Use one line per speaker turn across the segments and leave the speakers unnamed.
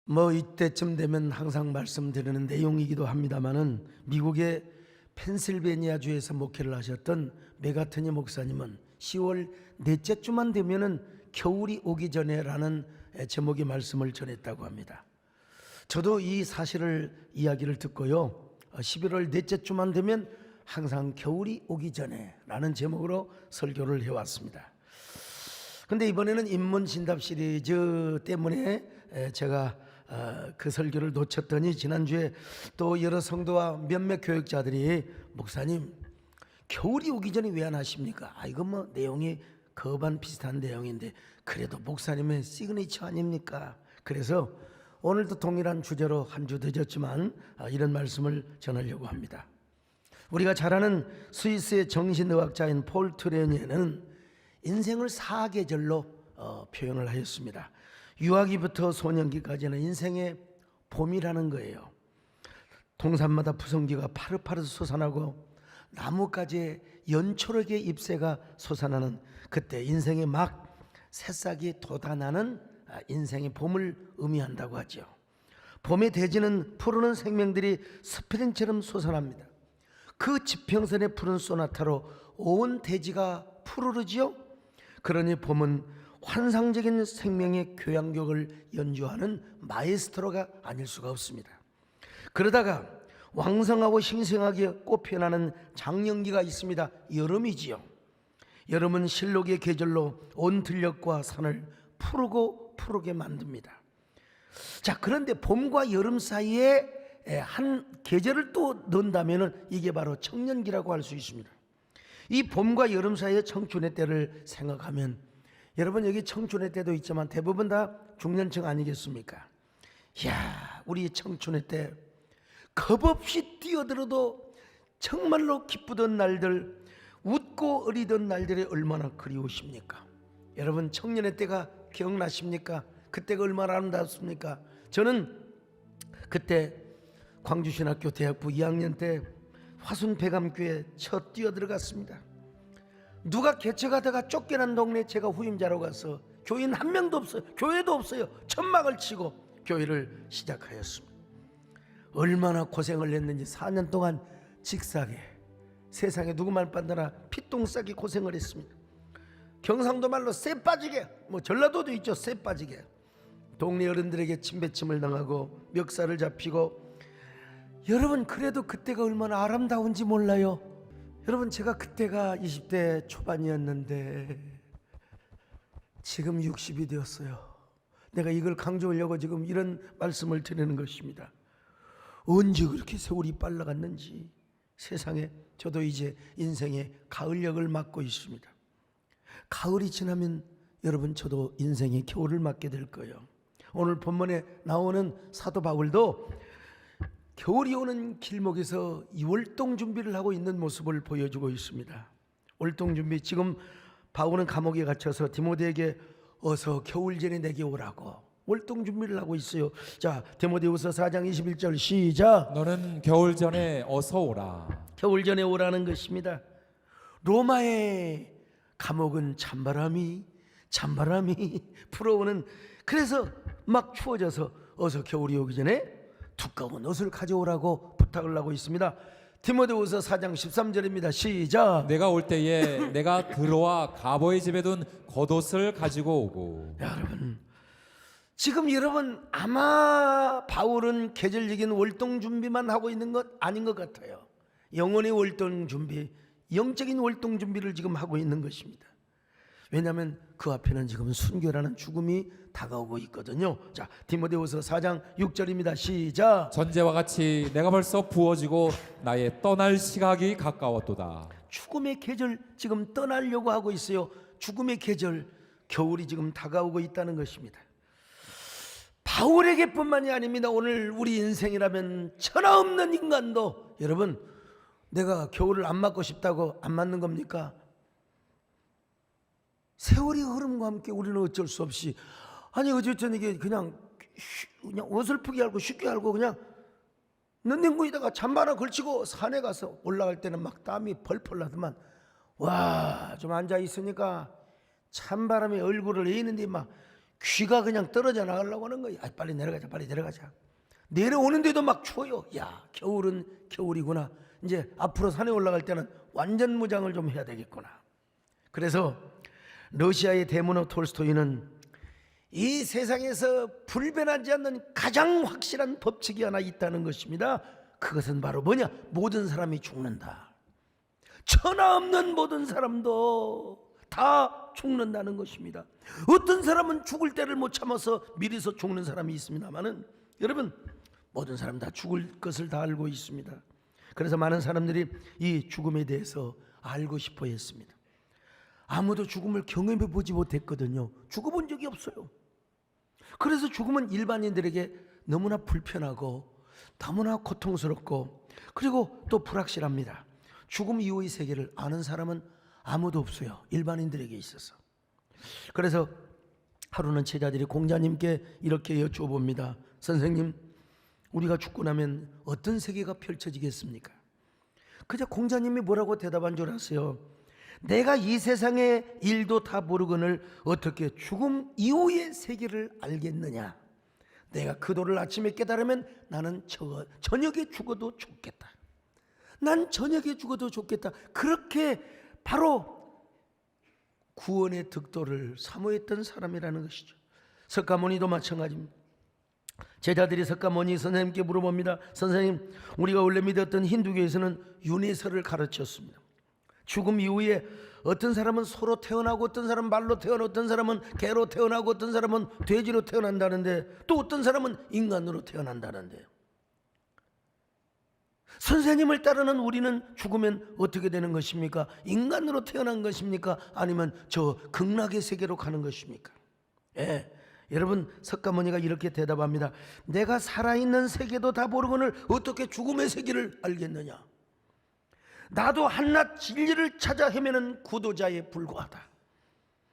이때쯤 되면 항상 말씀드리는 내용이기도 합니다마는 미국의 펜실베니아주에서 목회를 하셨던 메가트니 목사님은 10월 넷째 주만 되면은 겨울이 오기 전에라는 제목의 말씀을 전했다고 합니다. 저도 이 사실을 이야기를 듣고요, 11월 넷째 주만 되면 항상 겨울이 오기 전에라는 제목으로 설교를 해왔습니다. 근데 이번에는 인문진답 시리즈 때문에 제가 그 설교를 놓쳤더니 지난주에 또 여러 성도와 몇몇 교육자들이 목사님 겨울이 오기 전에 왜 안 하십니까? 이거 내용이 거반 비슷한 내용인데 그래도 목사님의 시그니처 아닙니까? 그래서 오늘도 동일한 주제로 한 주 늦었지만 이런 말씀을 전하려고 합니다. 우리가 잘 아는 스위스의 정신의학자인 폴 트레니에는 인생을 4계절로 표현을 하였습니다. 유아기부터 소년기까지는 인생의 봄이라는 거예요. 동산마다 푸성기가 파릇파릇 솟아나고 나뭇가지에 연초록의 잎새가 솟아나는 그때 인생의 막 새싹이 돋아나는 인생의 봄을 의미한다고 하죠. 봄의 대지는 푸르는 생명들이 스프링처럼 솟아납니다. 그 지평선의 푸른 소나타로 온 대지가 푸르르지요. 그러니 봄은 환상적인 생명의 교향곡을 연주하는 마에스트로가 아닐 수가 없습니다. 그러다가 왕성하고 싱싱하게 꽃피어나는 장년기가 있습니다. 여름이지요. 여름은 실록의 계절로 온 들녘과 산을 푸르게 만듭니다. 자, 그런데 봄과 여름 사이에 한 계절을 또 넣는다면 이게 바로 청년기라고 할 수 있습니다. 이 봄과 여름 사이의 청춘의 때를 생각하면 여러분 여기 청춘의 때도 있지만 대부분 다 중년층 아니겠습니까? 이야, 우리 청춘의 때 겁없이 뛰어들어도 정말로 기쁘던 날들, 웃고 어리던 날들이 얼마나 그리우십니까? 여러분 청년의 때가 기억나십니까? 그때가 얼마나 아름답습니까? 저는 그때 광주신학교 대학부 2학년 때 화순배감교에 첫 뛰어들어갔습니다. 누가 개척하다가 쫓겨난 동네에 제가 후임자로 가서 교인 한 명도 없어요. 교회도 없어요. 천막을 치고 교회를 시작하였습니다. 얼마나 고생을 했는지 4년 동안 직사게 세상에 누구 말 받느라 피똥 싸게 고생을 했습니다. 경상도 말로 쇠 빠지게, 전라도도 있죠. 쇠 빠지게 동네 어른들에게 침뱉침을 당하고 멱살을 잡히고. 여러분 그래도 그때가 얼마나 아름다운지 몰라요. 여러분 제가 그때가 20대 초반이었는데 지금 60이 되었어요. 내가 이걸 강조하려고 지금 이런 말씀을 드리는 것입니다. 언제 그렇게 세월이 빨라갔는지. 세상에 저도 이제 인생의 가을역을 맞고 있습니다. 가을이 지나면 여러분 저도 인생의 겨울을 맞게 될 거예요. 오늘 본문에 나오는 사도 바울도 겨울이 오는 길목에서 이 월동 준비를 하고 있는 모습을 보여주고 있습니다. 월동 준비, 지금 바울은 감옥에 갇혀서 디모데에게 어서 겨울 전에 내게 오라고 월동 준비를 하고 있어요. 자, 디모데후서 4장 21절 시작.
너는 겨울 전에 어서 오라.
겨울 전에 오라는 것입니다. 로마의 감옥은 찬바람이 불어오는, 그래서 막 추워져서 어서 겨울이 오기 전에 두꺼운 옷을 가져오라고 부탁을 하고 있습니다. 디모데후서 4장 13절입니다. 시작.
내가 올 때에 내가 들어와 가보의 집에 둔 겉옷을 가지고 오고.
여러분 지금 여러분 아마 바울은 계절적인 월동 준비만 하고 있는 것 아닌 것 같아요. 영혼의 월동 준비, 영적인 월동 준비를 지금 하고 있는 것입니다. 왜냐하면 그 앞에는 지금 순교라는 죽음이 다가오고 있거든요. 자, 디모데후서 4장 6절입니다. 시작.
전제와 같이 내가 벌써 부어지고 나의 떠날 시각이 가까웠도다.
죽음의 계절 지금 떠나려고 하고 있어요. 죽음의 계절, 겨울이 지금 다가오고 있다는 것입니다. 바울에게 뿐만이 아닙니다. 오늘 우리 인생이라면 천하 없는 인간도 여러분 내가 겨울을 안 맞고 싶다고 안 맞는 겁니까? 세월이 흐름과 함께 우리는 어쩔 수 없이 어쨌든 이게 그냥 어설프게 알고 쉽게 알고 그냥 능냉구에다가 잠바 하나 걸치고 산에 가서 올라갈 때는 막 땀이 펄펄 나더만 와, 좀 앉아 있으니까 찬바람이 얼굴을 에이는데 막 귀가 그냥 떨어져 나가려고 하는 거야. 빨리 내려가자, 빨리 내려가자. 내려오는데도 막 추워요. 야, 겨울은 겨울이구나. 이제 앞으로 산에 올라갈 때는 완전 무장을 좀 해야 되겠구나. 그래서 러시아의 대문호 톨스토이는 이 세상에서 불변하지 않는 가장 확실한 법칙이 하나 있다는 것입니다. 그것은 바로 뭐냐? 모든 사람이 죽는다. 천하 없는 모든 사람도 다 죽는다는 것입니다. 어떤 사람은 죽을 때를 못 참아서 미리서 죽는 사람이 있습니다만은 여러분, 모든 사람 다 죽을 것을 다 알고 있습니다. 그래서 많은 사람들이 이 죽음에 대해서 알고 싶어 했습니다. 아무도 죽음을 경험해 보지 못했거든요. 죽어본 적이 없어요. 그래서 죽음은 일반인들에게 너무나 불편하고 너무나 고통스럽고 그리고 또 불확실합니다. 죽음 이후의 세계를 아는 사람은 아무도 없어요. 일반인들에게 있어서. 그래서 하루는 제자들이 공자님께 이렇게 여쭤봅니다. 선생님, 우리가 죽고 나면 어떤 세계가 펼쳐지겠습니까? 그저 공자님이 뭐라고 대답한 줄 아세요? 내가 이 세상의 일도 다 모르거늘 어떻게 죽음 이후의 세계를 알겠느냐? 내가 그 도를 아침에 깨달으면 나는 저녁에 죽어도 좋겠다. 난 저녁에 죽어도 좋겠다. 그렇게 바로 구원의 득도를 사모했던 사람이라는 것이죠. 석가모니도 마찬가지입니다. 제자들이 석가모니 선생님께 물어봅니다. 선생님, 우리가 원래 믿었던 힌두교에서는 윤회설을 가르쳤습니다. 죽음 이후에 어떤 사람은 소로 태어나고 어떤 사람은 말로 태어나고 어떤 사람은 개로 태어나고 어떤 사람은 돼지로 태어난다는데 또 어떤 사람은 인간으로 태어난다는데 선생님을 따르는 우리는 죽으면 어떻게 되는 것입니까? 인간으로 태어난 것입니까? 아니면 저 극락의 세계로 가는 것입니까? 예, 여러분, 석가모니가 이렇게 대답합니다. 내가 살아있는 세계도 다 모르거늘 어떻게 죽음의 세계를 알겠느냐? 나도 한낱 진리를 찾아 헤매는 구도자에 불과하다.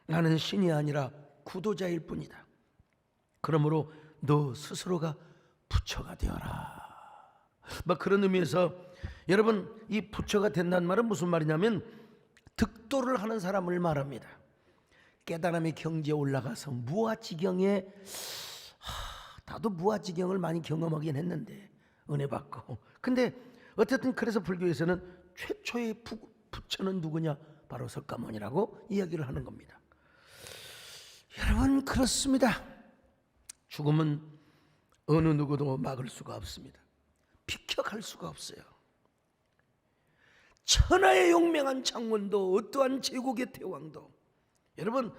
나는 신이 아니라 구도자일 뿐이다. 그러므로 너 스스로가 부처가 되어라. 막 그런 의미에서 여러분, 이 부처가 된다는 말은 무슨 말이냐면 득도를 하는 사람을 말합니다. 깨달음의 경지에 올라가서 무아지경에 나도 무아지경을 많이 경험하긴 했는데 은혜 받고 근데 어쨌든 그래서 불교에서는 최초의 부처는 누구냐? 바로 석가모니라고 이야기를 하는 겁니다. 여러분, 그렇습니다. 죽음은 어느 누구도 막을 수가 없습니다. 비켜갈 수가 없어요. 천하의 용맹한 창원도 어떠한 제국의 태왕도 여러분,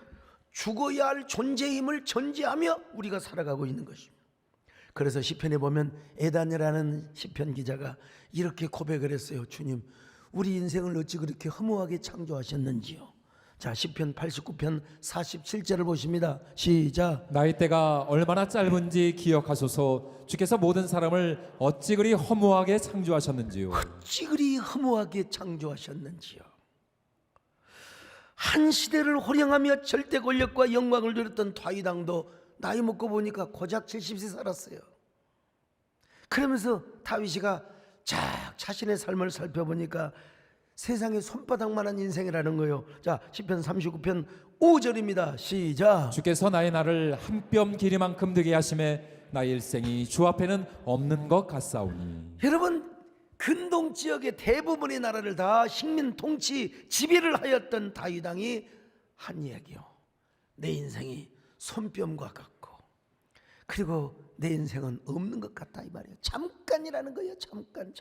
죽어야 할 존재의 힘을 전제하며 우리가 살아가고 있는 것입니다. 그래서 시편에 보면 에다니라는 시편 기자가 이렇게 고백을 했어요. 주님, 우리 인생을 어찌 그렇게 허무하게 창조하셨는지요. 자, 시편 89편 47절을 보십니다. 시작.
나의 때가 얼마나 짧은지 기억하소서. 주께서 모든 사람을 어찌 그리 허무하게 창조하셨는지요.
어찌 그리 허무하게 창조하셨는지요. 한 시대를 호령하며 절대 권력과 영광을 누렸던 다윗왕도 나이 먹고 보니까 고작 70세 살았어요. 그러면서 다윗이가 자신의 삶을 살펴보니까 세상에 손바닥만한 인생이라는 거예요. 자, 시편 39편 5절입니다. 시작.
주께서 나의 날을 한 뼘 길이만큼 되게 하심에 나의 일생이 주 앞에는 없는 것 같사오니.
여러분, 근동 지역의 대부분의 나라를 다 식민 통치 지배를 하였던 다윗 왕이 한 이야기요. 내 인생이 손뼘과 같고 그리고 내 인생은 없는 것 같다 이 말이에요. 잠깐이라는 거예요. 잠깐.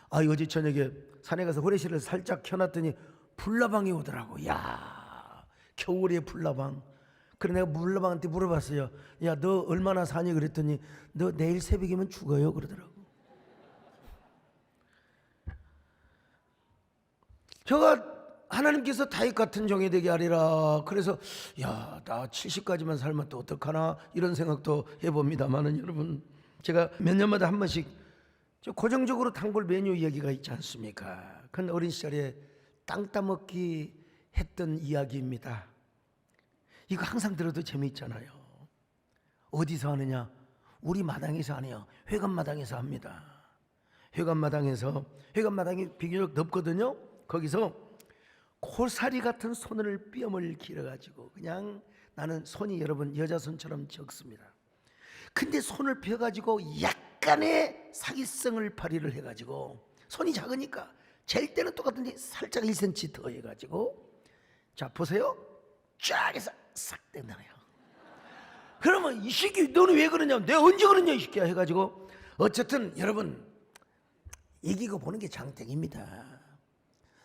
어제 저녁에 산에 가서 후레쉬를 살짝 켜놨더니 불나방이 오더라고. 야, 겨울에 불나방. 그래 내가 불나방한테 물어봤어요. 야, 너 얼마나 사니? 그랬더니 너 내일 새벽이면 죽어요 그러더라고. 저가 하나님께서 다윗 같은 종이 되게 하리라. 그래서 야, 나 70까지만 살면 또 어떡하나 이런 생각도 해봅니다만은 여러분, 제가 몇 년마다 한 번씩 고정적으로 단골 메뉴 이야기가 있지 않습니까? 그건 어린 시절에 땅 따먹기 했던 이야기입니다. 이거 항상 들어도 재미있잖아요. 어디서 하느냐? 우리 마당에서 하네요. 회관마당에서 합니다. 회관마당이 비교적 넓거든요. 거기서 고사리 같은 손을 뼘을 길어가지고 그냥 나는 손이 여러분 여자 손처럼 적습니다. 근데 손을 펴가지고 약간의 사기성을 발휘를 해가지고 손이 작으니까 잴 때는 똑같은데 살짝 1cm 더 해가지고 자 보세요. 쫙 해서 싹 땡나요. 그러면 이 새끼 너는 왜 그러냐, 내가 언제 그러냐 이 새끼야 해가지고 어쨌든 여러분 이기고 보는 게 장땡입니다.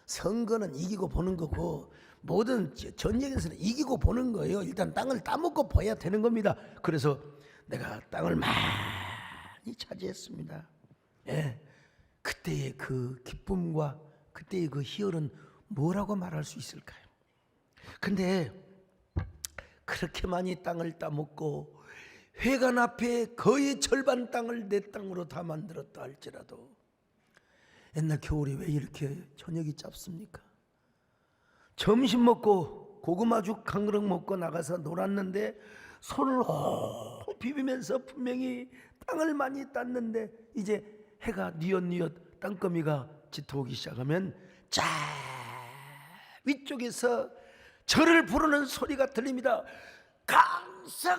선거는 이기고 보는 거고 모든 전쟁에서는 이기고 보는 거예요. 일단 땅을 따먹고 봐야 되는 겁니다. 그래서 내가 땅을 많이 차지했습니다. 예, 그때의 그 기쁨과 그때의 그 희열은 뭐라고 말할 수 있을까요? 근데 그렇게 많이 땅을 따먹고 회관 앞에 거의 절반 땅을 내 땅으로 다 만들었다 할지라도 옛날 겨울에 왜 이렇게 저녁이 짧습니까? 점심 먹고 고구마죽 한 그릇 먹고 나가서 놀았는데 손을 홀 비비면서 분명히 땅을 많이 땄는데 이제 해가 뉘엿뉘엿 땅거미가 짙어오기 시작하면 쫙 위쪽에서 저를 부르는 소리가 들립니다.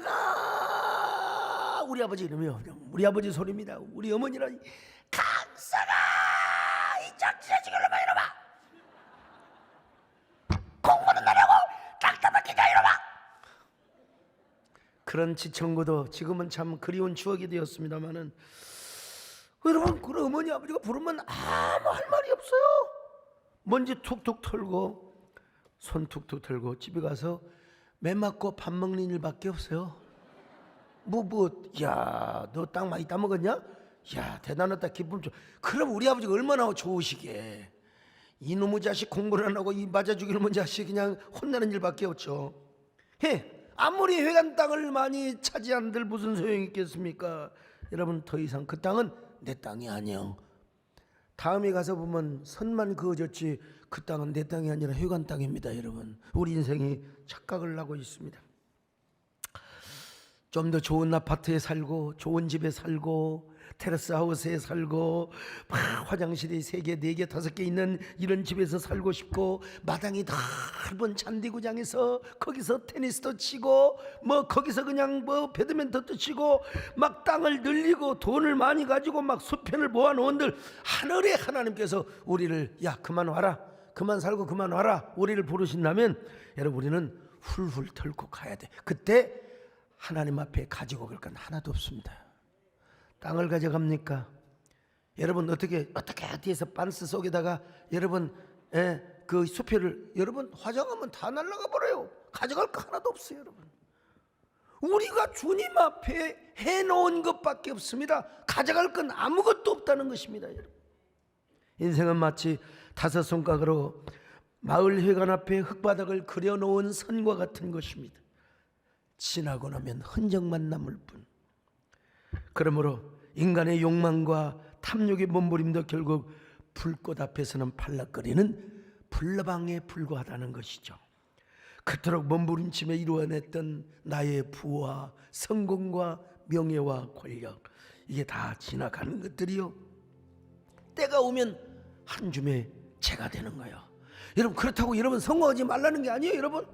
강사가, 우리 아버지 이름이요. 우리 아버지 소리입니다. 우리 어머니라 강사가 이 짝지라지게 이놈아 이놈아 공부는 나라고 딱따박히자 이놈아. 그런 지청구도 지금은 참 그리운 추억이 되었습니다마는 여러분 그 어머니 아버지가 부르면 아무 할 말이 없어요. 먼지 툭툭 털고 손 툭툭 털고 집에 가서 매 맞고 밥 먹는 일밖에 없어요. 야, 너 땅 많이 따먹었냐? 야, 대단하다, 기쁨 좀. 그럼 우리 아버지가 얼마나 좋으시게. 이놈의 자식 공부를 안 하고 이 맞아 죽일 놈의 자식 그냥 혼나는 일밖에 없죠. 아무리 회관 땅을 많이 차지한들 무슨 소용이 있겠습니까? 여러분 더 이상 그 땅은 내 땅이 아니요. 다음에 가서 보면 선만 그어졌지 그 땅은 내 땅이 아니라 회관 땅입니다. 여러분 우리 인생이 착각을 하고 있습니다. 좀 더 좋은 아파트에 살고 좋은 집에 살고 테라스 하우스에 살고 화장실이 3개, 4개, 5개 있는 이런 집에서 살고 싶고 마당이 넓은 잔디구장에서 거기서 테니스도 치고 뭐 거기서 그냥 뭐 배드민턴도 치고 막 땅을 늘리고 돈을 많이 가지고 막 수편을 모아놓은들 하늘에 하나님께서 우리를 야 그만 와라, 그만 살고 그만 와라 우리를 부르신다면 여러분 우리는 훌훌 털고 가야 돼. 그때 하나님 앞에 가지고 갈 건 하나도 없습니다. 땅을 가져갑니까? 여러분 어떻게 뒤에서 반스 속에다가 여러분 그 수표를 여러분 화장하면 다 날아가 버려요. 가져갈 거 하나도 없어요. 여러분 우리가 주님 앞에 해놓은 것밖에 없습니다. 가져갈 건 아무것도 없다는 것입니다. 여러분 인생은 마치 5 손가락으로 마을 회관 앞에 흙바닥을 그려놓은 선과 같은 것입니다. 지나고 나면 흔적만 남을 뿐. 그러므로 인간의 욕망과 탐욕의 몸부림도 결국 불꽃 앞에서는 팔락거리는 불나방에 불과하다는 것이죠. 그토록 몸부림치며 이루어냈던 나의 부와 성공과 명예와 권력, 이게 다 지나가는 것들이요. 때가 오면 한 줌의 재가 되는 거예요. 여러분 그렇다고 여러분 성공하지 말라는 게 아니에요. 여러분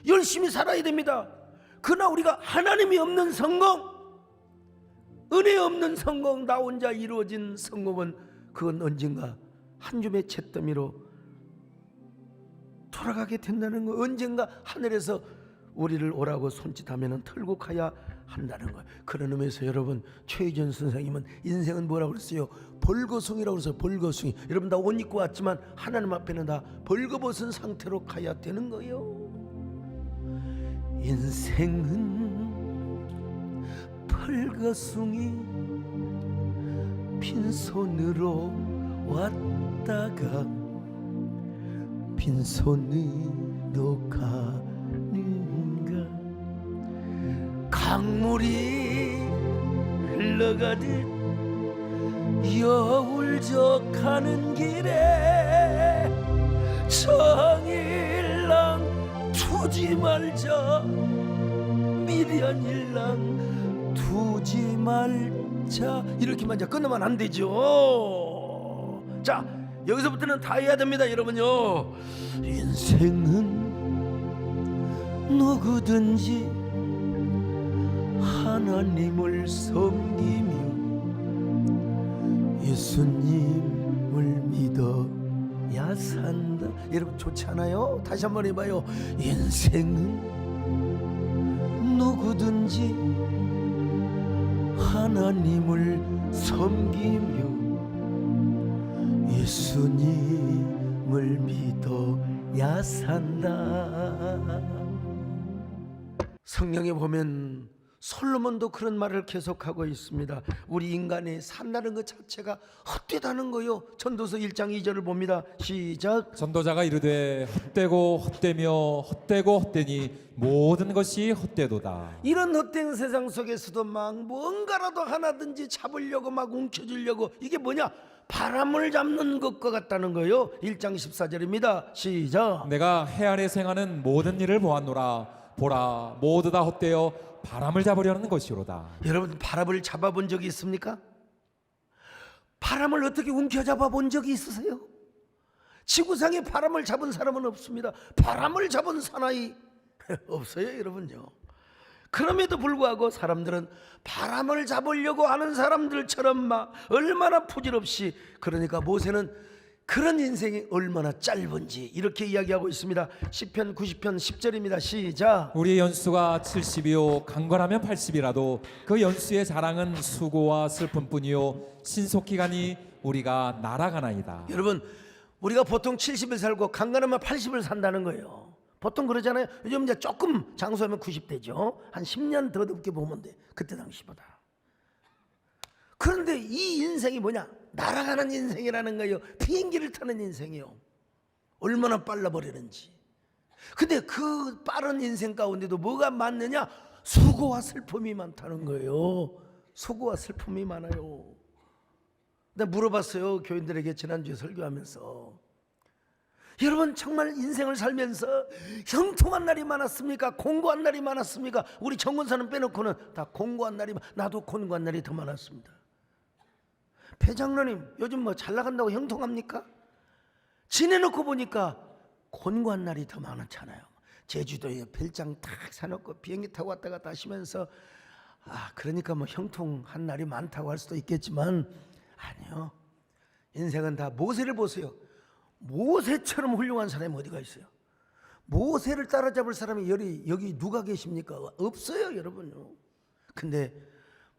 열심히 살아야 됩니다. 그러나 우리가 하나님이 없는 성공, 은혜 없는 성공, 나 혼자 이루어진 성공은 그건 언젠가 한 줌의 잿더미로 돌아가게 된다는 거. 언젠가 하늘에서 우리를 오라고 손짓하면 털고 가야 한다는 거예요. 그런 의미에서 여러분 최희준 선생님은 인생은 뭐라고 그랬어요? 벌거숭이라고 그랬어요. 벌거숭이. 여러분 다 옷 입고 왔지만 하나님 앞에는 다 벌거벗은 상태로 가야 되는 거예요. 인생은 벌거숭이 빈손으로 왔다가 빈손으로 가는가. 강물이 흘러가듯 여울져가는 길에 정일랑 두지 말자, 미련일랑 두지 말자. 이렇게만 끝나면 안 되죠. 자 여기서부터는 다 해야 됩니다. 여러분요 인생은 누구든지 하나님을 섬기며 예수님을 믿어야 산다. 여러분 좋지 않아요? 다시 한번 해봐요. 인생은 누구든지 하나님을 섬기며 예수님을 믿어야 산다. 성경에 보면 솔로몬도 그런 말을 계속하고 있습니다. 우리 인간이 산다는 것 자체가 헛되다는 거요. 전도서 1장 2절을 봅니다. 시작.
전도자가 이르되 헛되고 헛되며 헛되고 헛되니 모든 것이 헛되도다.
이런 헛된 세상 속에서도 막 뭔가라도 하나든지 잡으려고 막 움켜쥐려고, 이게 뭐냐? 바람을 잡는 것과 같다는 거예요. 1장 14절입니다. 시작.
내가 해 아래 생하는 모든 일을 보았노라. 보라, 모두 다 헛되어 바람을 잡으려는 것이로다.
여러분 바람을 잡아본 적이 있습니까? 바람을 어떻게 움켜잡아 본 적이 있으세요? 지구상에 바람을 잡은 사람은 없습니다. 바람을 잡은 사나이 없어요, 여러분요. 그럼에도 불구하고 사람들은 바람을 잡으려고 하는 사람들처럼 막 얼마나 부질없이, 그러니까 모세는 그런 인생이 얼마나 짧은지 이렇게 이야기하고 있습니다. 시편 90편 10절입니다. 시작.
우리의 연수가 70이요 강건하면 80이라도 그 연수의 자랑은 수고와 슬픔뿐이요 신속히 가니 우리가 날아가나이다.
여러분 우리가 보통 70을 살고 강건하면 80을 산다는 거예요. 보통 그러잖아요. 요즘 이제 조금 장수하면 90대죠. 한 10년 더 높게 보면 돼. 그때 당시보다. 그런데 이 인생이 뭐냐? 날아가는 인생이라는 거예요. 비행기를 타는 인생이요. 얼마나 빨라버리는지. 근데 그 빠른 인생 가운데도 뭐가 많느냐? 수고와 슬픔이 많다는 거예요. 수고와 슬픔이 많아요. 내가 물어봤어요, 교인들에게 지난주에 설교하면서. 여러분 정말 인생을 살면서 형통한 날이 많았습니까? 공고한 날이 많았습니까? 우리 정권사는 빼놓고는 다 공고한 날이, 나도 공고한 날이 더 많았습니다. 배장로님 요즘 뭐 잘 나간다고 형통합니까? 지내놓고 보니까 곤고한 날이 더 많았잖아요. 제주도에 별장 탁 사놓고 비행기 타고 왔다 갔다 하시면서, 그러니까 뭐 형통한 날이 많다고 할 수도 있겠지만 아니요. 인생은 다 모세를 보세요. 모세처럼 훌륭한 사람이 어디가 있어요? 모세를 따라잡을 사람이 여기 누가 계십니까? 없어요, 여러분요. 근데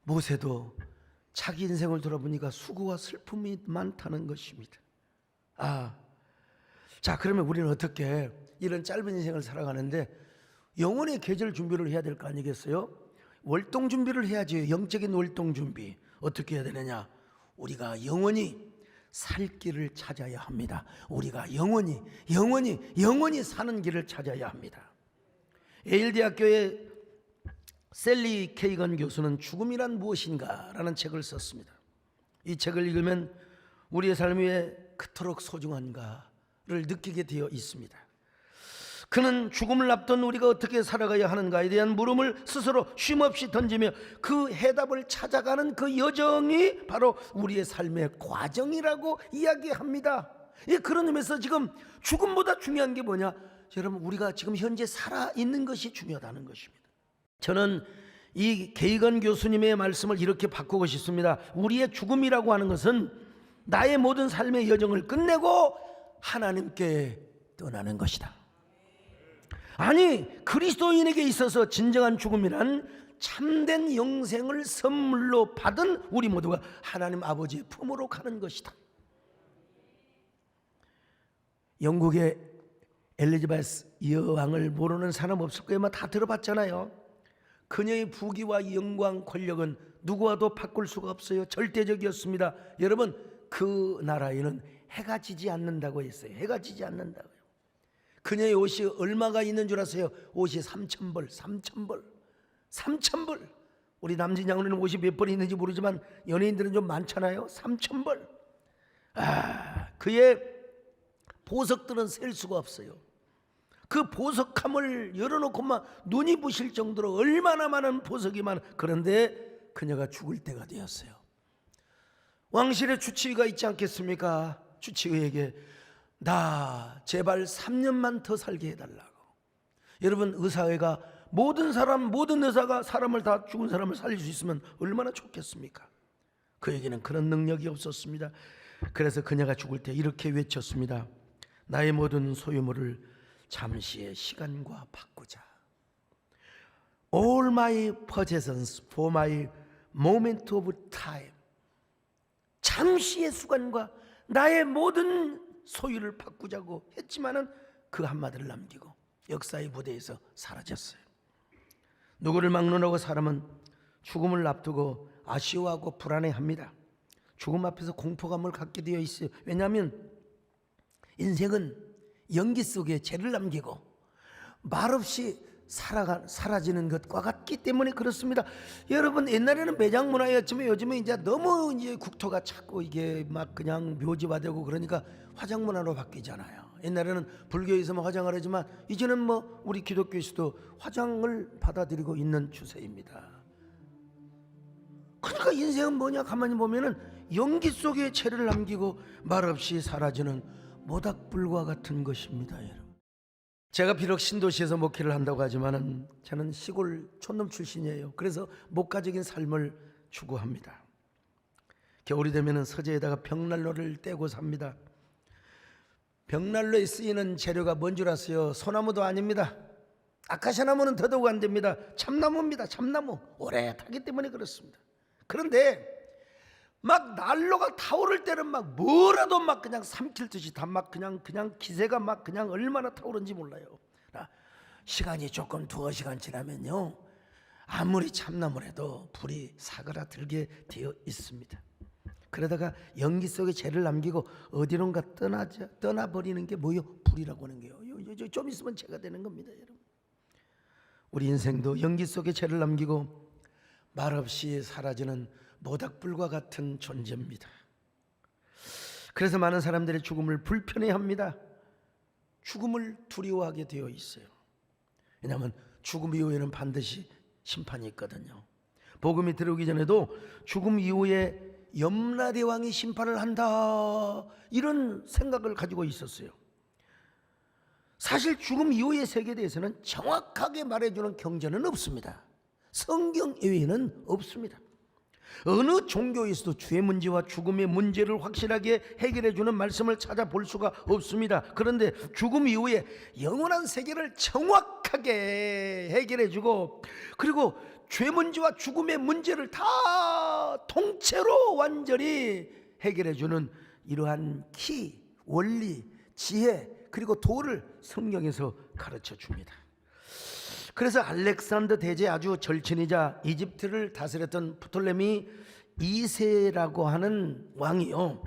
모세도 자기 인생을 돌아보니까 수고와 슬픔이 많다는 것입니다. 자, 그러면 우리는 어떻게 이런 짧은 인생을 살아가는데 영혼의 계절 준비를 해야 될 거 아니겠어요? 월동 준비를 해야지. 영적인 월동 준비. 어떻게 해야 되느냐? 우리가 영원히 살 길을 찾아야 합니다. 우리가 영원히 사는 길을 찾아야 합니다. 예일 대학교의 셀리 케이건 교수는 죽음이란 무엇인가 라는 책을 썼습니다. 이 책을 읽으면 우리의 삶이 왜 그토록 소중한가를 느끼게 되어 있습니다. 그는 죽음을 앞둔 우리가 어떻게 살아가야 하는가에 대한 물음을 스스로 쉼없이 던지며 그 해답을 찾아가는 그 여정이 바로 우리의 삶의 과정이라고 이야기합니다. 그런 의미에서 지금 죽음보다 중요한 게 뭐냐? 여러분 우리가 지금 현재 살아있는 것이 중요하다는 것입니다. 저는 이 케이건 교수님의 말씀을 이렇게 바꾸고 싶습니다. 우리의 죽음이라고 하는 것은 나의 모든 삶의 여정을 끝내고 하나님께 떠나는 것이다. 아니, 그리스도인에게 있어서 진정한 죽음이란 참된 영생을 선물로 받은 우리 모두가 하나님 아버지의 품으로 가는 것이다. 영국의 엘리자베스 여왕을 모르는 사람 없을 거예요. 다 들어봤잖아요. 그녀의 부귀와 영광, 권력은 누구와도 바꿀 수가 없어요. 절대적이었습니다. 여러분, 그 나라에는 해가 지지 않는다고 했어요. 해가 지지 않는다고요. 그녀의 옷이 얼마가 있는 줄 아세요? 옷이 3,000벌, 3,000벌, 3,000벌. 우리 남진 양로는 옷이 몇 벌이 있는지 모르지만 연예인들은 좀 많잖아요. 3,000벌. 그의 보석들은 셀 수가 없어요. 그 보석함을 열어놓고 막 눈이 부실 정도로 얼마나 많은 보석이 많아. 그런데 그녀가 죽을 때가 되었어요. 왕실의 주치의가 있지 않겠습니까? 주치의에게 나 제발 3년만 더 살게 해달라고. 여러분, 의사회가 모든 의사가 사람을 다 죽은 사람을 살릴 수 있으면 얼마나 좋겠습니까? 그에게는 그런 능력이 없었습니다. 그래서 그녀가 죽을 때 이렇게 외쳤습니다. 나의 모든 소유물을 잠시의 시간과 바꾸자. All my possessions for my moment of time. 잠시의 수간과 나의 모든 소유를 바꾸자고 했지만은 그 한마디를 남기고 역사의 무대에서 사라졌어요. 누구를 막론하고 사람은 죽음을 앞두고 아쉬워하고 불안해합니다. 죽음 앞에서 공포감을 갖게 되어 있어요. 왜냐하면 인생은 연기 속에 죄를 남기고 말없이 사라지는 것과 같기 때문에 그렇습니다. 여러분, 옛날에는 매장 문화였지만 요즘은 이제 너무 이제 국토가 자꾸 이게 막 그냥 묘지화되고 그러니까 화장 문화로 바뀌잖아요. 옛날에는 불교에서만 화장을 하지만 이제는 뭐 우리 기독교에서도 화장을 받아들이고 있는 추세입니다. 그러니까 인생은 뭐냐 가만히 보면은 연기 속에 죄를 남기고 말없이 사라지는 모닥불과 같은 것입니다. 여러분, 제가 비록 신도시에서 목회를 한다고 하지만은 저는 시골 촌놈 출신이에요. 그래서 목가적인 삶을 추구합니다. 겨울이 되면은 서재에다가 벽난로를 떼고 삽니다. 벽난로에 쓰이는 재료가 뭔 줄 아세요? 소나무도 아닙니다. 아카시아 나무는 더더욱 안 됩니다. 참나무입니다. 참나무. 오래 타기 때문에 그렇습니다. 그런데 막 난로가 타오를 때는 막 뭐라도 막 그냥 삼킬 듯이 다 막 그냥 기세가 막 그냥 얼마나 타오른지 몰라요. 시간이 조금 두어 시간 지나면요, 아무리 참나무라도 불이 사그라들게 되어 있습니다. 그러다가 연기 속에 죄를 남기고 어디론가 떠나버리는 게 뭐요? 불이라고 하는 게요. 좀 있으면 죄가 되는 겁니다, 여러분. 우리 인생도 연기 속에 죄를 남기고 말없이 사라지는 모닥불과 같은 존재입니다. 그래서 많은 사람들이 죽음을 불편해합니다. 죽음을 두려워하게 되어 있어요. 왜냐하면 죽음 이후에는 반드시 심판이 있거든요. 복음이 들어오기 전에도 죽음 이후에 염라대왕이 심판을 한다, 이런 생각을 가지고 있었어요. 사실 죽음 이후의 세계에 대해서는 정확하게 말해주는 경전은 없습니다. 성경 외에는 없습니다. 어느 종교에서도 죄 문제와 죽음의 문제를 확실하게 해결해주는 말씀을 찾아볼 수가 없습니다. 그런데 죽음 이후에 영원한 세계를 정확하게 해결해주고, 그리고 죄 문제와 죽음의 문제를 다 통째로 완전히 해결해주는 이러한 원리, 지혜, 그리고 도를 성경에서 가르쳐 줍니다. 그래서 알렉산더 대제 아주 절친이자 이집트를 다스렸던 프톨레미 2세라고 하는 왕이요,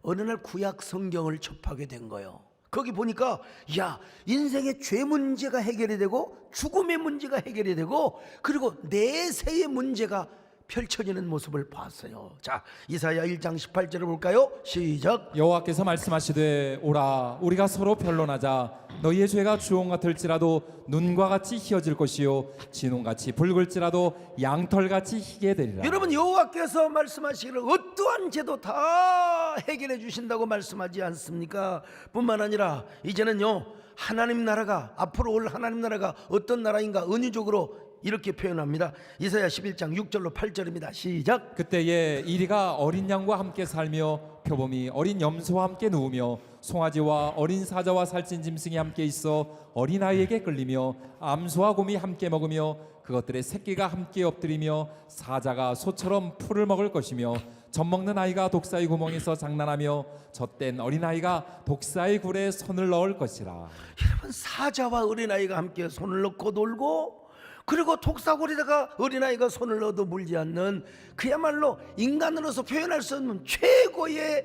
어느 날 구약 성경을 접하게 된 거예요. 거기 보니까 야, 인생의 죄 문제가 해결이 되고 죽음의 문제가 해결이 되고 그리고 내세의 문제가 펼쳐지는 모습을 봤어요. 자, 이사야 1장 18절을 볼까요? 시작.
여호와께서 말씀하시되 오라 우리가 서로 변론하자. 너희의 죄가 주홍 같을지라도 눈과 같이 희어질 것이요 진홍같이 붉을지라도 양털같이 희게 되리라.
여러분, 여호와께서 말씀하시기를 어떠한 죄도 다 해결해 주신다고 말씀하지 않습니까? 뿐만 아니라 이제는요, 하나님 나라가, 앞으로 올 하나님 나라가 어떤 나라인가 은유적으로 이렇게 표현합니다. 이사야 11장 6절로 8절입니다. 시작.
그때에 이리가 어린 양과 함께 살며 표범이 어린 염소와 함께 누우며 송아지와 어린 사자와 살찐 짐승이 함께 있어 어린아이에게 끌리며 암소와 곰이 함께 먹으며 그것들의 새끼가 함께 엎드리며 사자가 소처럼 풀을 먹을 것이며 젖먹는 아이가 독사의 구멍에서 장난하며 젖된 어린아이가 독사의 굴에 손을 넣을 것이라.
여러분, 사자와 어린아이가 함께 손을 넣고 놀고, 그리고 독사골에다가 어린아이가 손을 넣어도 물지 않는, 그야말로 인간으로서 표현할 수 없는 최고의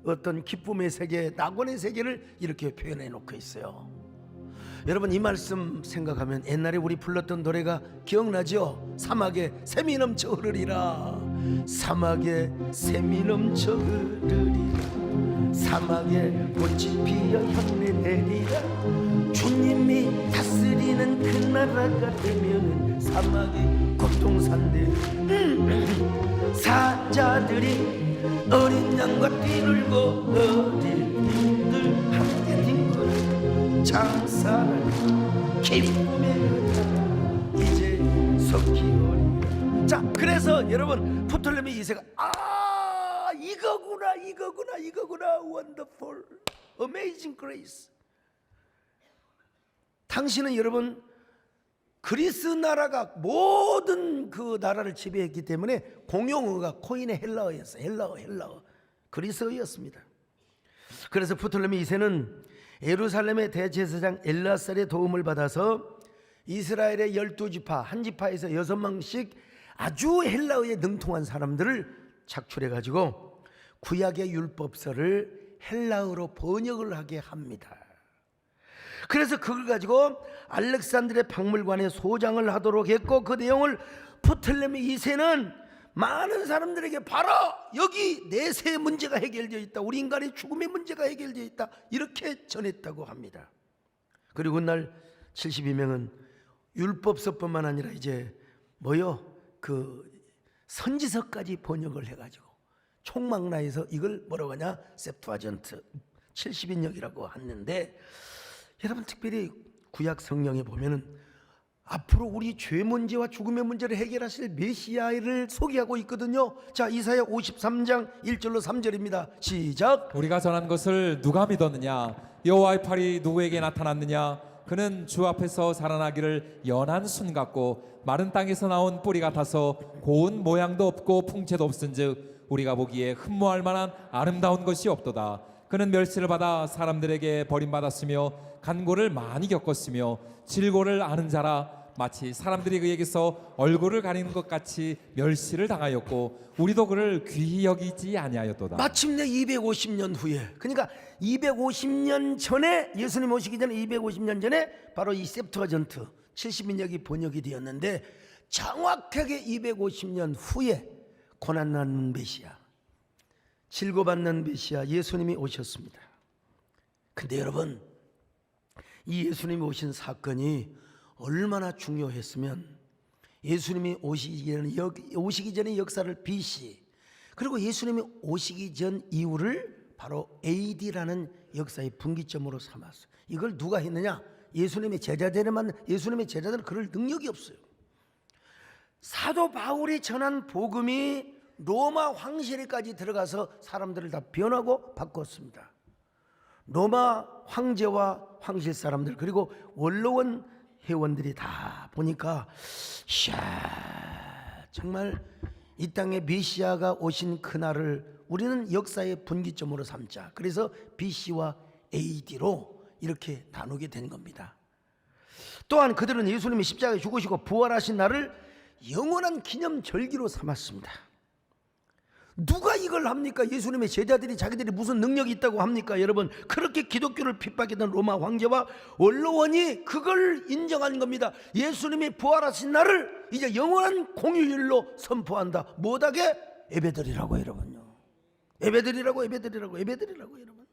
어떤 기쁨의 세계, 낙원의 세계를 이렇게 표현해 놓고 있어요. 여러분, 이 말씀 생각하면 옛날에 우리 불렀던 노래가 기억나죠? 사막에 샘이 넘쳐 흐르리라. 사막에 샘이 넘쳐 흐르리라. 사막에 꽃이 피어 향내 내리라. 주님이 다스리는 그 나라가 되면은 사막이 고통산대. 사자들이 어린 양과 뛰놀고 어릴 띠들 함께 뒹굴 장사는 기쁨의 은혜라 이제 섞이오리라. 자, 그래서 여러분 프톨레미 2세가 이거구나 wonderful amazing grace. 당신은 여러분 그리스 나라가 모든 그 나라를 지배했기 때문에 공용어가 코인의 헬라어였어요. 헬라어 그리스어였습니다. 그래서 프톨레미 2세는 예루살렘의 대제사장 엘라살의 도움을 받아서 이스라엘의 12지파 한 지파에서 6명씩 아주 헬라어에 능통한 사람들을 착출해가지고 구약의 율법서를 헬라어로 번역을 하게 합니다. 그래서 그걸 가지고 알렉산드리아 박물관에 소장을 하도록 했고, 그 내용을 프톨레미 2세는 많은 사람들에게 봐라, 여기 내세의 문제가 해결되어 있다, 우리 인간의 죽음의 문제가 해결되어 있다, 이렇게 전했다고 합니다. 그리고 그날 72명은 율법서뿐만 아니라 이제 그 선지서까지 번역을 해가지고 총망라해서 이걸 뭐라고 하냐, septuagin트 70인역이라고 하는데, 여러분 특별히 구약 성경에 보면은 앞으로 우리 죄 문제와 죽음의 문제를 해결하실 메시아를 소개하고 있거든요. 자, 이사야 53장 1절로 3절입니다. 시작.
우리가 전한 것을 누가 믿었느냐? 여호와의 팔이 누구에게 나타났느냐? 그는 주 앞에서 살아나기를 연한 순 같고 마른 땅에서 나온 뿌리 같아서 고운 모양도 없고 풍채도 없은즉 우리가 보기에 흠모할 만한 아름다운 것이 없도다. 그는 멸시를 받아 사람들에게 버림받았으며 간고를 많이 겪었으며 질고를 아는 자라. 마치 사람들이 그에게서 얼굴을 가리는 것 같이 멸시를 당하였고 우리도 그를 귀히 여기지 아니하였도다.
마침내 250년 후에, 그러니까 250년 전에, 예수님 오시기 전에 250년 전에 바로 이 septuagin트 70인역이 번역이 되었는데, 정확하게 250년 후에 고난받는 메시아, 질고받는 메시아 예수님이 오셨습니다. 근데 여러분, 이 예수님이 오신 사건이 얼마나 중요했으면, 예수님이 오시기 전의 역사를 BC, 그리고 예수님이 오시기 전 이후를 바로 AD라는 역사의 분기점으로 삼았어요. 이걸 누가 했느냐? 예수님의 제자들에만. 예수님의 제자들은 그럴 능력이 없어요. 사도 바울이 전한 복음이 로마 황실에까지 들어가서 사람들을 다 변하고 바꿨습니다. 로마 황제와 황실 사람들, 그리고 원로원 회원들이 다 보니까, 이야, 정말 이 땅에 메시아가 오신 그날을 우리는 역사의 분기점으로 삼자. 그래서 BC와 AD로 이렇게 나누게 된 겁니다. 또한 그들은 예수님이 십자가에 죽으시고 부활하신 날을 영원한 기념절기로 삼았습니다. 누가 이걸 합니까? 예수님의 제자들이 자기들이 무슨 능력이 있다고 합니까? 여러분, 그렇게 기독교를 핍박했던 로마 황제와 원로원이 그걸 인정한 겁니다. 예수님이 부활하신 날을 이제 영원한 공휴일로 선포한다. 못하게? 예배드리라고, 여러분요. 예배드리라고 여러분.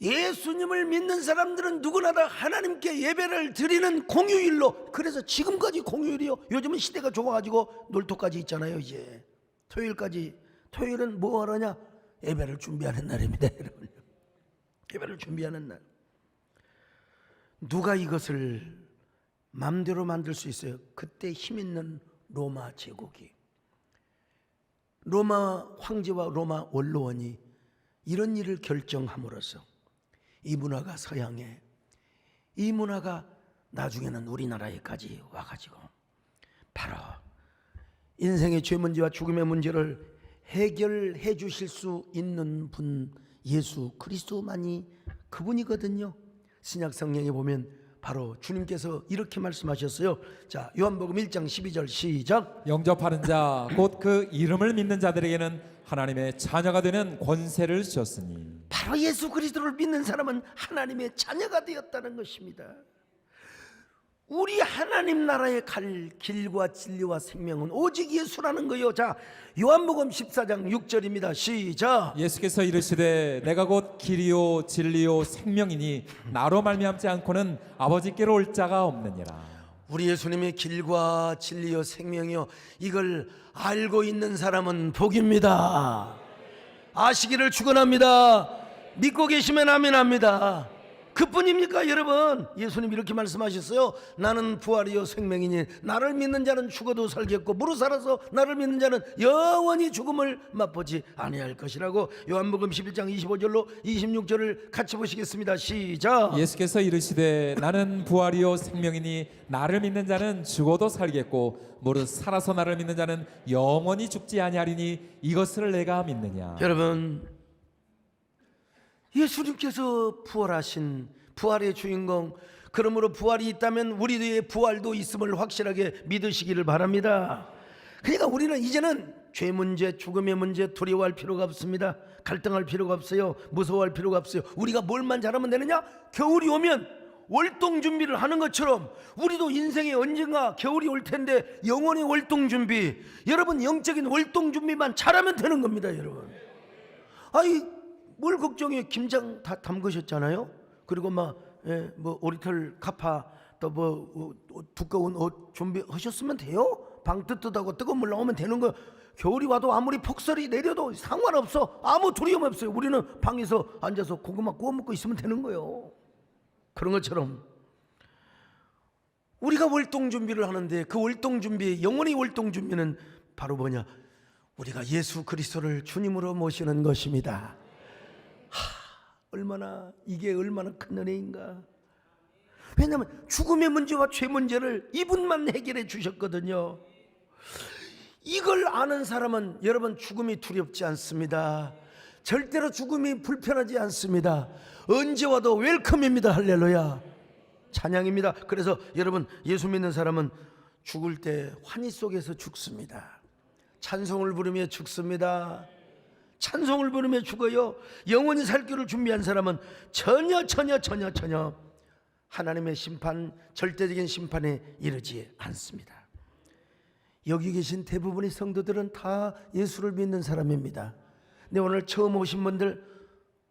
예수님을 믿는 사람들은 누구나 다 하나님께 예배를 드리는 공휴일로. 그래서 지금까지 공휴일이요. 요즘은 시대가 좋아가지고 놀토까지 있잖아요. 이제 토요일은 뭐 하느냐? 예배를 준비하는 날입니다, 여러분. 예배를 준비하는 날. 누가 이것을 마음대로 만들 수 있어요? 그때 힘 있는 로마 제국이, 로마 황제와 로마 원로원이 이런 일을 결정함으로써 이 문화가 서양에, 이 문화가 나중에는 우리나라에까지 와가지고 바로 인생의 죄 문제와 죽음의 문제를 해결해 주실 수 있는 분, 예수 그리스도만이 그분이거든요. 신약 성경에 보면 바로 주님께서 이렇게 말씀하셨어요. 자, 요한복음 1장 12절 시작.
영접하는 자 곧 그 이름을 믿는 자들에게는 하나님의 자녀가 되는 권세를 주셨으니.
바로 예수 그리스도를 믿는 사람은 하나님의 자녀가 되었다는 것입니다. 우리 하나님 나라에 갈 길과 진리와 생명은 오직 예수라는 거요. 자, 요한복음 14장 6절입니다. 시작.
예수께서 이르시되 내가 곧 길이요 진리요 생명이니 나로 말미암지 않고는 아버지께로 올 자가 없느니라.
우리 예수님의 길과 진리요 생명이요, 이걸 알고 있는 사람은 복입니다. 아시기를 축원합니다. 믿고 계시면 아멘합니다. 그뿐입니까 여러분? 예수님 이렇게 말씀하셨어요. 나는 부활이요 생명이니 나를 믿는 자는 죽어도 살겠고 무릇 살아서 나를 믿는 자는 영원히 죽음을 맛보지 아니할 것이라고. 요한복음 11장 25절로 26절을 같이 보시겠습니다. 시작.
예수께서 이르시되 나는 부활이요 생명이니 나를 믿는 자는 죽어도 살겠고 무릇 살아서 나를 믿는 자는 영원히 죽지 아니하리니 이것을 내가 믿느냐.
여러분, 예수님께서 부활하신 부활의 주인공, 그러므로 부활이 있다면 우리의 부활도 있음을 확실하게 믿으시기를 바랍니다. 그러니까 우리는 이제는 죄 문제, 죽음의 문제 두려워할 필요가 없습니다. 갈등할 필요가 없어요. 무서워할 필요가 없어요. 우리가 뭘만 잘하면 되느냐? 겨울이 오면 월동 준비를 하는 것처럼 우리도 인생에 언젠가 겨울이 올 텐데 영혼의 월동 준비, 여러분 영적인 월동 준비만 잘하면 되는 겁니다. 여러분, 아이 뭘 걱정해. 김장 다 담그셨잖아요. 그리고 뭐 오리털 카파 또 뭐 두꺼운 옷 준비하셨으면 돼요. 방 뜨뜻하고 뜨거운 물 나오면 되는 거예요. 겨울이 와도 아무리 폭설이 내려도 상관없어. 아무 두려움 없어요. 우리는 방에서 앉아서 고구마 구워 먹고 있으면 되는 거예요. 그런 것처럼 우리가 월동 준비를 하는데 그 월동 준비, 영원히 월동 준비는 바로 뭐냐? 우리가 예수 그리스도를 주님으로 모시는 것입니다. 이게 얼마나 큰 은혜인가. 왜냐하면 죽음의 문제와 죄 문제를 이분만 해결해 주셨거든요. 이걸 아는 사람은 여러분 죽음이 두렵지 않습니다. 절대로 죽음이 불편하지 않습니다. 언제 와도 웰컴입니다. 할렐루야, 찬양입니다. 그래서 여러분 예수 믿는 사람은 죽을 때 환희 속에서 죽습니다. 찬송을 부르며 죽습니다. 찬송을 부르며 죽어요. 영원히 살 길을 준비한 사람은 전혀 하나님의 심판, 절대적인 심판에 이르지 않습니다. 여기 계신 대부분의 성도들은 다 예수를 믿는 사람입니다. 근데 오늘 처음 오신 분들,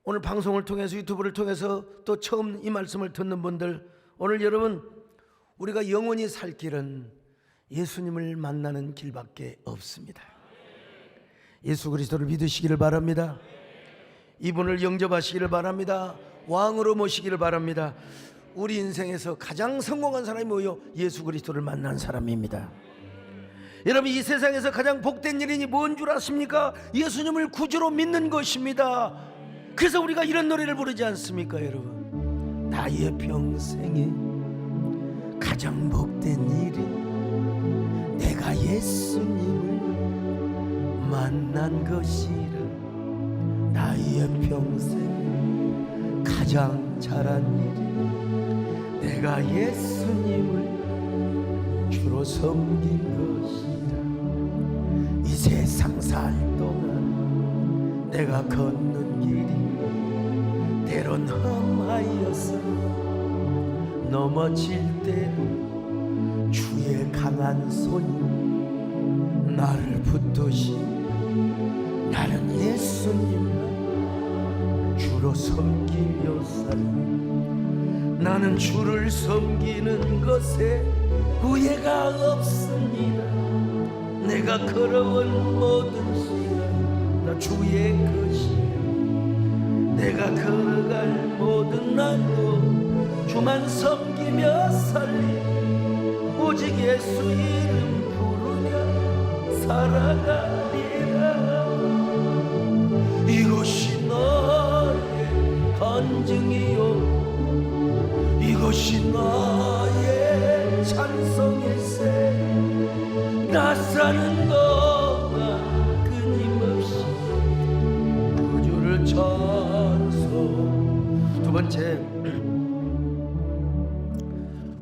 오늘 방송을 통해서 유튜브를 통해서 또 처음 이 말씀을 듣는 분들, 오늘 여러분 우리가 영원히 살 길은 예수님을 만나는 길밖에 없습니다. 예수 그리스도를 믿으시기를 바랍니다. 이분을 영접하시기를 바랍니다. 왕으로 모시기를 바랍니다. 우리 인생에서 가장 성공한 사람이 뭐예요? 예수 그리스도를 만난 사람입니다. 여러분, 이 세상에서 가장 복된 일이 뭔 줄 아십니까? 예수님을 구주로 믿는 것입니다. 그래서 우리가 이런 노래를 부르지 않습니까 여러분? 나의 평생에 가장 복된 일이 내가 예수님을 만난 것이라. 나의 평생 가장 잘한 일이 내가 예수님을 주로 섬긴 것이라. 이 세상 살 동안 내가 걷는 길이 때론 험하여서 넘어질 때도 주의 강한 손이 나를 붙드시. 나는 예수님만 주로 섬기며 살아. 나는 주를 섬기는 것에 후회가 없습니다. 내가 걸어온 모든 시간 다 주의 것이야. 내가 걸어갈 모든 날도 주만 섬기며 살리. 오직 예수 이름 부르며 살아가리라. 이것이 너의 간증이요, 이것이 나의 찬송일세. 나 사는 동안 끊임없이 구주를 찬송. 두 번째,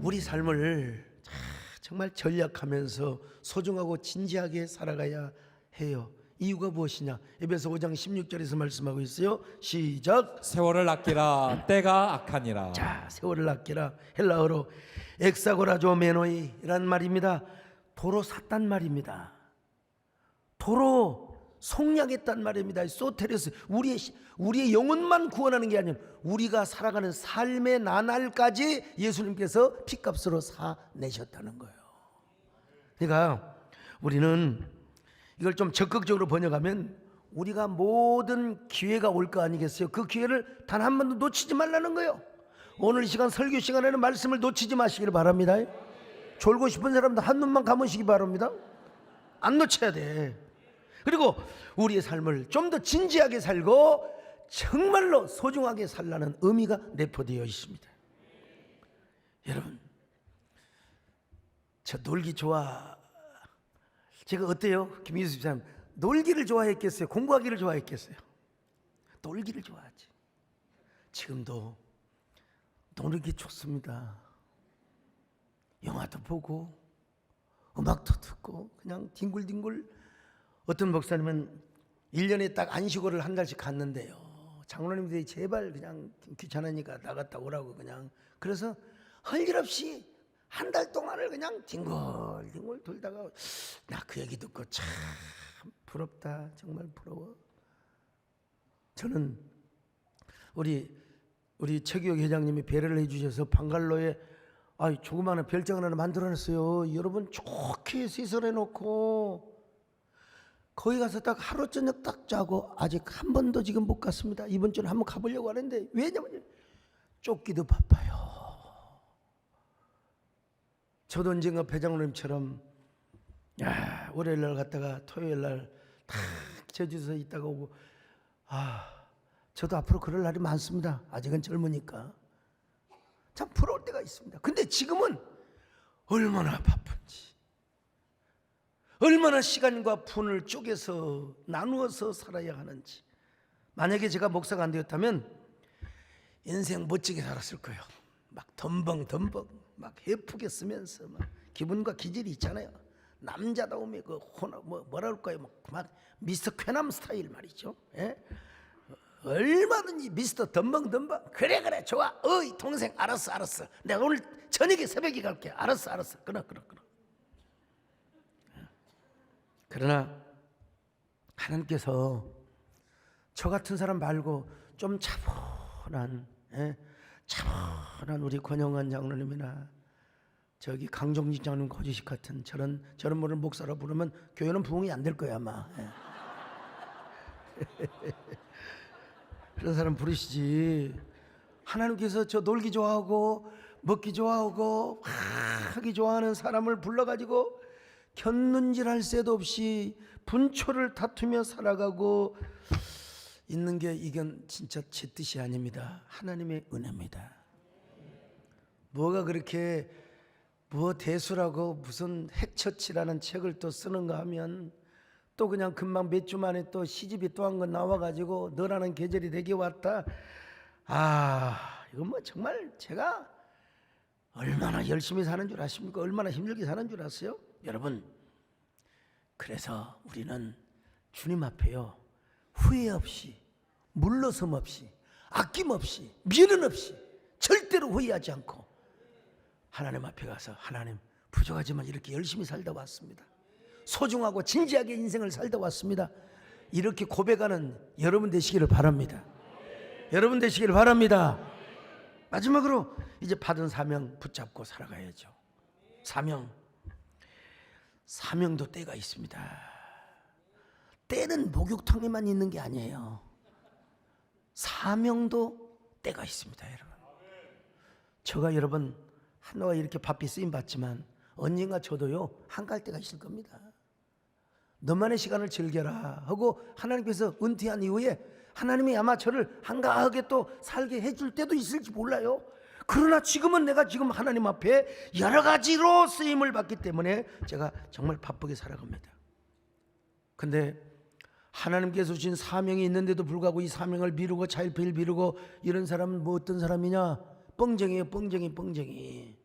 우리 삶을 정말 전략하면서 소중하고 진지하게 살아가야 해요. 이유가 무엇이냐? 에베소 5장 16절에서 말씀하고 있어요. 시작.
세월을 아끼라 때가 악하니라.
자, 세월을 아끼라, 헬라어로 엑사고라조메노이란 말입니다. 도로 샀단 말입니다. 도로 속량했단 말입니다. 소테레스, 우리의 영혼만 구원하는 게 아니라 우리가 살아가는 삶의 나날까지 예수님께서 피값으로 사내셨다는 거예요. 그러니까 우리는 이걸 좀 적극적으로 번역하면 우리가 모든 기회가 올 거 아니겠어요? 그 기회를 단 한 번도 놓치지 말라는 거예요. 오늘 이 시간 설교 시간에는 말씀을 놓치지 마시길 바랍니다. 졸고 싶은 사람도 한눈만 감으시기 바랍니다. 안 놓쳐야 돼. 그리고 우리의 삶을 좀 더 진지하게 살고 정말로 소중하게 살라는 의미가 내포되어 있습니다. 여러분, 저 놀기 제가 어때요? 김희수 사람 놀기를 좋아했겠어요? 공부하기를 좋아했겠어요? 놀기를 좋아하지. 지금도 놀기 좋습니다. 영화도 보고 음악도 듣고 그냥 뒹굴뒹굴. 어떤 목사님은 1년에 딱 안식월을 한 달씩 갔는데요, 장로님들이 제발 그냥 귀찮으니까 나갔다 오라고 그냥. 그래서 할 일 없이 한 달 동안을 그냥 뒹굴뒹굴 돌다가 나 그 얘기 듣고 참 부럽다. 정말 부러워. 저는 우리 최기혁 회장님이 배려를 해주셔서 방갈로에 조그마한 별장을 하나 만들어놨어요. 여러분, 좋게 시설해 놓고 거기 가서 딱 하루 저녁 딱 자고, 아직 한 번도 지금 못 갔습니다. 이번 주는 한번 가보려고 하는데, 왜냐면 쫓기도 바빠요. 저도 언젠가 배장로님처럼 월요일 날 갔다가 토요일 날 탁 제주도에 있다가 오고, 저도 앞으로 그럴 날이 많습니다. 아직은 젊으니까 참 부러울 때가 있습니다. 근데 지금은 얼마나 바쁜지, 얼마나 시간과 분을 쪼개서 나누어서 살아야 하는지. 만약에 제가 목사가 안 되었다면 인생 멋지게 살았을 거예요. 막 덤벙 막 예쁘게 쓰면서 막 기분과 기질이 있잖아요. 남자다움의 그 뭐라 그럴까요? 막 미스터 쾌남 스타일 말이죠. 예? 얼마든지 미스터 덤벙. 그래 좋아. 어이 동생, 알았어. 내가 오늘 저녁에 새벽에 갈게. 알았어. 끊어. 그러나 하나님께서 저 같은 사람 말고 좀 차분한 우리 권영환 장로님이나 저기 강정진 장로님, 고지식 같은 저런 분을 목사라 부르면 교회는 부흥이 안 될 거야 아마. 그런 사람 부르시지. 하나님께서 저 놀기 좋아하고 먹기 좋아하고 하기 좋아하는 사람을 불러가지고 곁눈질할 새도 없이 분초를 다투며 살아가고 있는 게, 이건 진짜 제 뜻이 아닙니다. 하나님의 은혜입니다. 뭐가 그렇게 대수라고 무슨 핵처치라는 책을 또 쓰는가 하면, 또 그냥 금방 몇 주 만에 또 시집이 또 한 건 나와가지고 너라는 계절이 내게 왔다. 이건 뭐 정말 제가 얼마나 열심히 사는 줄 아십니까? 얼마나 힘들게 사는 줄 아세요? 여러분, 그래서 우리는 주님 앞에요, 후회 없이, 물러섬 없이, 아낌 없이, 미련 없이, 절대로 후회하지 않고 하나님 앞에 가서, 하나님 부족하지만 이렇게 열심히 살다 왔습니다. 소중하고 진지하게 인생을 살다 왔습니다. 이렇게 고백하는 여러분 되시기를 바랍니다. 여러분 되시기를 바랍니다. 마지막으로 이제 받은 사명 붙잡고 살아가야죠. 사명도 때가 있습니다. 때는 목욕탕에만 있는 게 아니에요. 사명도 때가 있습니다, 여러분. 제가 여러분 한동안 이렇게 바삐 쓰임 받지만 언젠가 저도요 한갈 때가 있을 겁니다. 너만의 시간을 즐겨라 하고 하나님께서 은퇴한 이후에 하나님이 아마 저를 한가하게 또 살게 해줄 때도 있을지 몰라요. 그러나 지금은 내가 지금 하나님 앞에 여러 가지로 쓰임을 받기 때문에 제가 정말 바쁘게 살아갑니다. 근데 하나님께서 주신 사명이 있는데도 불구하고 이 사명을 미루고 차일피일 미루고 이런 사람은 뭐 어떤 사람이냐? 뻥쟁이에요. 뻥쟁이.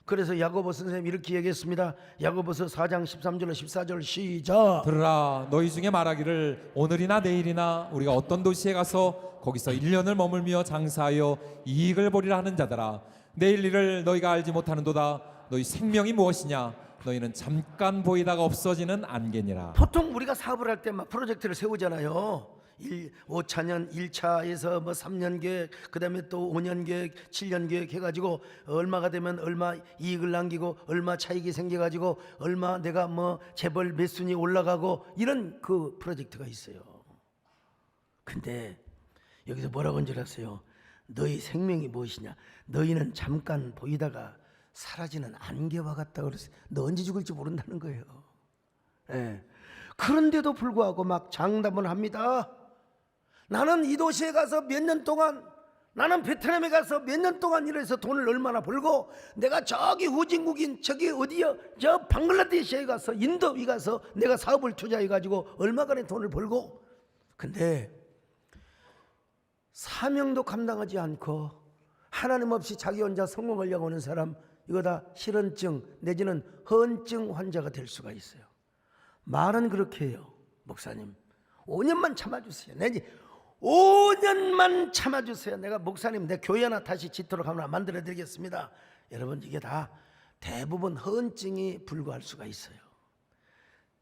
그래서 야고보 선생님이 이렇게 얘기했습니다. 야고보서 4장 13절로 14절 시작.
들으라, 너희 중에 말하기를 오늘이나 내일이나 우리가 어떤 도시에 가서 거기서 1년을 머물며 장사하여 이익을 보리라 하는 자들아, 내일 일을 너희가 알지 못하는도다. 너희 생명이 무엇이냐? 너희는 잠깐 보이다가 없어지는 안개니라.
보통 우리가 사업을 할 때 막 프로젝트를 세우잖아요. 5차년 1차에서 뭐 3년 계획, 그 다음에 또 5년 계획, 7년 계획 해가지고 얼마가 되면 얼마 이익을 남기고 얼마 차익이 생겨가지고 얼마 내가 뭐 재벌 몇 순위 올라가고 이런 그 프로젝트가 있어요. 근데 여기서 뭐라고 한 줄 아세요? 너희 생명이 무엇이냐? 너희는 잠깐 보이다가 사라지는 안개와 같다 그랬어요. 너 언제 죽을지 모른다는 거예요. 예. 그런데도 불구하고 막 장담을 합니다. 나는 이 도시에 가서 몇 년 동안, 나는 베트남에 가서 몇 년 동안 일해서 돈을 얼마나 벌고, 내가 저기 후진국인 저기 어디요, 저 방글라데시에 가서, 인도에 가서 내가 사업을 투자해 가지고 얼마간의 돈을 벌고, 근데 사명도 감당하지 않고 하나님 없이 자기 혼자 성공하려고 하는 사람, 이거 다 실언증 내지는 허언증 환자가 될 수가 있어요. 말은 그렇게 해요. 목사님 5년만 참아주세요. 내지 5년만 참아주세요. 내가 목사님 내 교회 하나 다시 짓도록 하나 만들어 드리겠습니다. 여러분, 이게 다 대부분 허언증이 불과할 수가 있어요.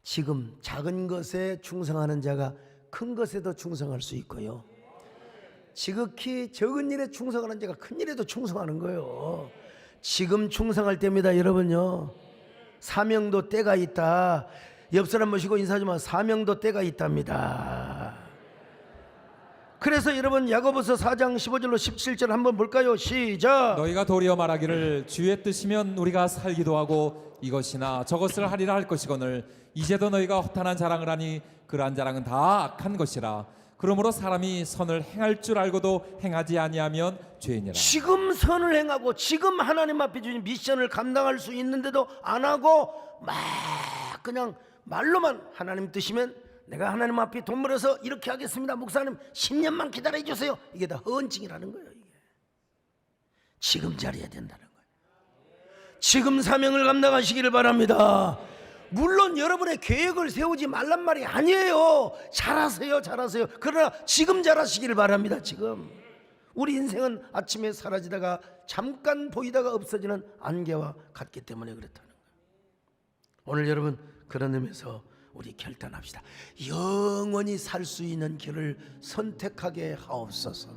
지금 작은 것에 충성하는 자가 큰 것에도 충성할 수 있고요, 지극히 적은 일에 충성하는 자가 큰 일에도 충성하는 거예요. 지금 충성할 때입니다. 여러분요, 사명도 때가 있다. 옆 사람 모시고 인사 좀 하세요. 사명도 때가 있답니다. 그래서 여러분, 야고보서 4장 15절로 17절 한번 볼까요? 시작.
너희가 도리어 말하기를 주의 뜻이면 우리가 살기도 하고 이것이나 저것을 하리라 할 것이거늘 이제도 너희가 허탄한 자랑을 하니 그러한 자랑은 다 악한 것이라. 그러므로 사람이 선을 행할 줄 알고도 행하지 아니하면 죄니라.
지금 선을 행하고 지금 하나님 앞에 주신 미션을 감당할 수 있는데도 안 하고 막 그냥 말로만 하나님 뜻이면 내가 하나님 앞에 돈 벌어서 이렇게 하겠습니다. 목사님 10년만 기다려 주세요. 이게 다 허언증이라는 거예요. 이게 지금 잘해야 된다는 거예요. 지금 사명을 감당하시기를 바랍니다. 물론 여러분의 계획을 세우지 말란 말이 아니에요. 잘하세요, 잘하세요. 그러나 지금 잘하시기를 바랍니다. 지금 우리 인생은 아침에 사라지다가 잠깐 보이다가 없어지는 안개와 같기 때문에 그렇다는 거예요. 오늘 여러분, 그런 의미에서 우리 결단합시다. 영원히 살 수 있는 길을 선택하게 하옵소서.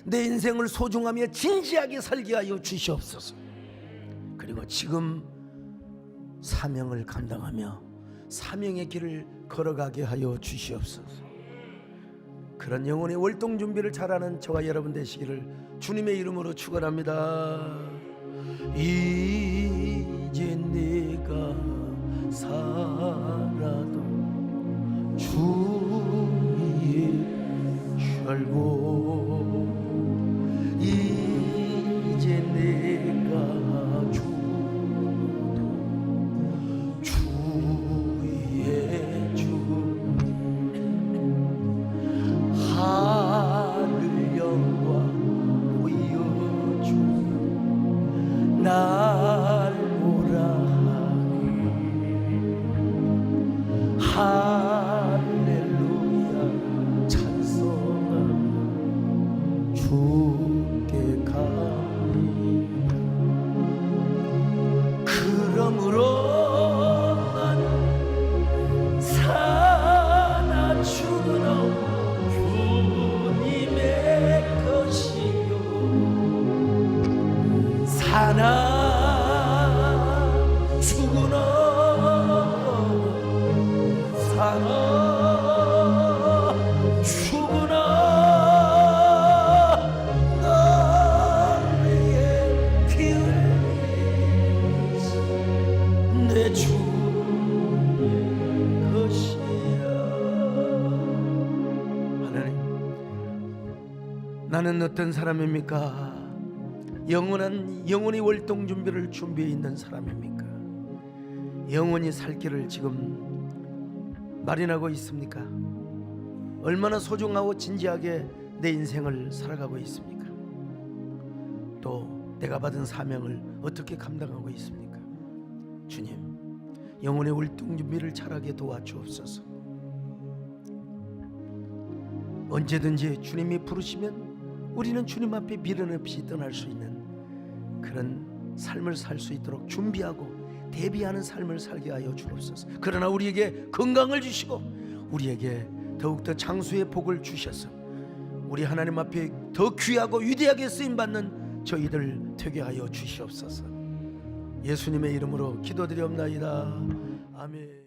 내 인생을 소중하며 진지하게 살게 하여 주시옵소서. 그리고 지금 사명을 감당하며 사명의 길을 걸어가게 하여 주시옵소서. 그런 영혼의 월동 준비를 잘하는 저와 여러분 되시기를 주님의 이름으로 축원합니다. 이제 내가 살아도 주 위에 살고 이제 내가 죽어도 주 위에 주 하늘 영광 보여주며 날 오라 할렐루야 찬송하며 주께 갑니다. 그러므로 난 사나 죽으나 주님의 것이요 사나 죽으나 사나 죽으나 나의 길 내 주의 것이야. 하나님, 나는 어떤 사람입니까? 영원히 월동 준비를 준비해 있는 사람입니까? 영원히 살 길을 지금 마련하고 있습니까? 얼마나 소중하고 진지하게 내 인생을 살아가고 있습니까? 또 내가 받은 사명을 어떻게 감당하고 있습니까? 주님, 영혼의 월동 준비를 잘하게 도와주옵소서. 언제든지 주님이 부르시면 우리는 주님 앞에 미련 없이 떠날 수 있는 그런 삶을 살 수 있도록 준비하고 대비하는 삶을 살게 하여 주옵소서. 그러나 우리에게 건강을 주시고 우리에게 더욱더 장수의 복을 주셔서 우리 하나님 앞에 더 귀하고 위대하게 쓰임받는 저희들 되게 하여 주시옵소서. 예수님의 이름으로 기도드리옵나이다. 아멘.